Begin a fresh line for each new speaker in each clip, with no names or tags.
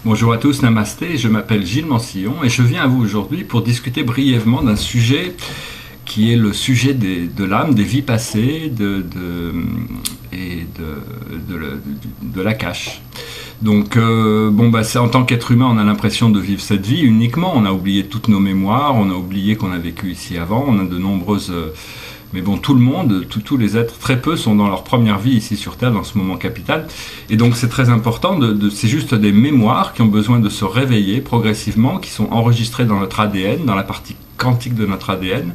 Bonjour à tous, namasté, je m'appelle Gilles Mansillon et je viens à vous aujourd'hui pour discuter brièvement d'un sujet qui est le sujet de l'âme, des vies passées et de l'Akash. Donc, c'est en tant qu'être humain, on a l'impression de vivre cette vie uniquement. On a oublié toutes nos mémoires, on a oublié qu'on a vécu ici avant, on a de nombreuses... Mais bon, tout le monde, tous les êtres, très peu sont dans leur première vie ici sur Terre, dans ce moment capital. Et donc c'est très important, c'est juste des mémoires qui ont besoin de se réveiller progressivement, qui sont enregistrées dans notre ADN, dans la partie quantique de notre ADN,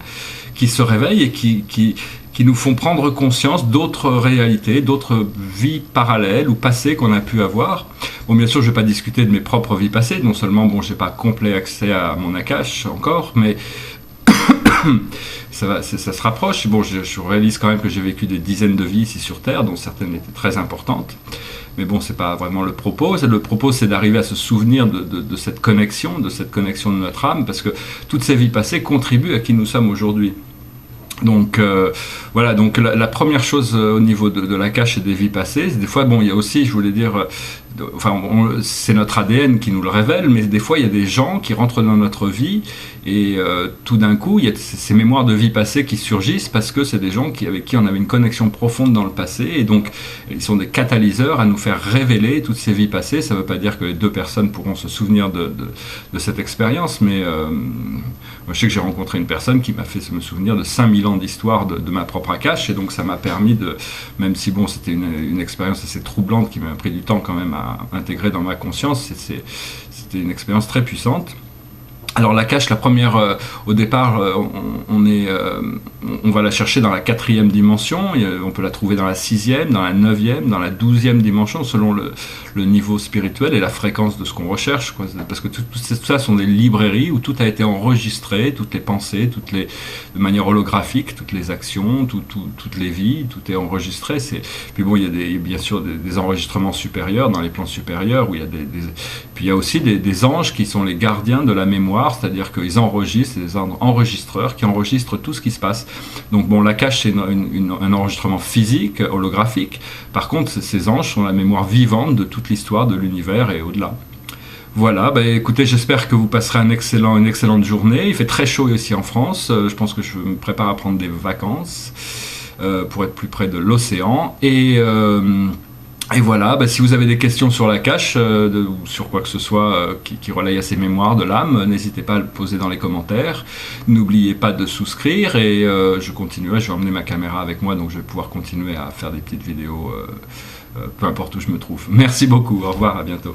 qui se réveillent et qui nous font prendre conscience d'autres réalités, d'autres vies parallèles ou passées qu'on a pu avoir. Bon, bien sûr, je ne vais pas discuter de mes propres vies passées, non seulement, je n'ai pas complet accès à mon Akash encore, mais... ça se rapproche. Bon, je réalise quand même que j'ai vécu des dizaines de vies ici sur Terre, dont certaines étaient très importantes. Mais bon, c'est pas vraiment le propos. Le propos, c'est d'arriver à se souvenir de cette connexion, de notre âme, parce que toutes ces vies passées contribuent à qui nous sommes aujourd'hui. Donc voilà, donc la première chose au niveau de l'Akash et des vies passées, des fois, il y a aussi, je voulais dire, c'est notre ADN qui nous le révèle, mais des fois il y a des gens qui rentrent dans notre vie et tout d'un coup il y a ces mémoires de vie passée qui surgissent parce que c'est des gens avec qui on avait une connexion profonde dans le passé, et donc ils sont des catalyseurs à nous faire révéler toutes ces vies passées. Ça ne veut pas dire que les deux personnes pourront se souvenir de cette expérience, mais moi, je sais que j'ai rencontré une personne qui m'a fait me souvenir de 5000 ans d'histoire de ma propre Akash, et donc ça m'a permis même si c'était une expérience assez troublante qui m'a pris du temps quand même à intégrer dans ma conscience, c'était une expérience très puissante. Alors l'Akash, la première, au départ, on va la chercher dans la 4e dimension, on peut la trouver dans la 6e, dans la 9e, dans la 12e dimension, selon le niveau spirituel et la fréquence de ce qu'on recherche, quoi. Parce que tout ça sont des librairies où tout a été enregistré, toutes les pensées, de manière holographique, toutes les actions, toutes les vies, tout est enregistré. Puis bon, il y a bien sûr des enregistrements supérieurs, dans les plans supérieurs, où il y a puis il y a aussi des anges qui sont les gardiens de la mémoire, c'est-à-dire qu'ils enregistrent, c'est des enregistreurs qui enregistrent tout ce qui se passe. Donc bon, l'Akash, c'est un enregistrement physique, holographique. Par contre, ces anges sont la mémoire vivante de toute l'histoire de l'univers et au-delà. Voilà, écoutez, j'espère que vous passerez une excellente journée. Il fait très chaud ici en France, je pense que je me prépare à prendre des vacances pour être plus près de l'océan. Et voilà, si vous avez des questions sur l'Akash ou sur quoi que ce soit qui relaye à ces mémoires de l'âme, n'hésitez pas à le poser dans les commentaires. N'oubliez pas de souscrire et je vais emmener ma caméra avec moi, donc je vais pouvoir continuer à faire des petites vidéos peu importe où je me trouve. Merci beaucoup, au revoir, à bientôt.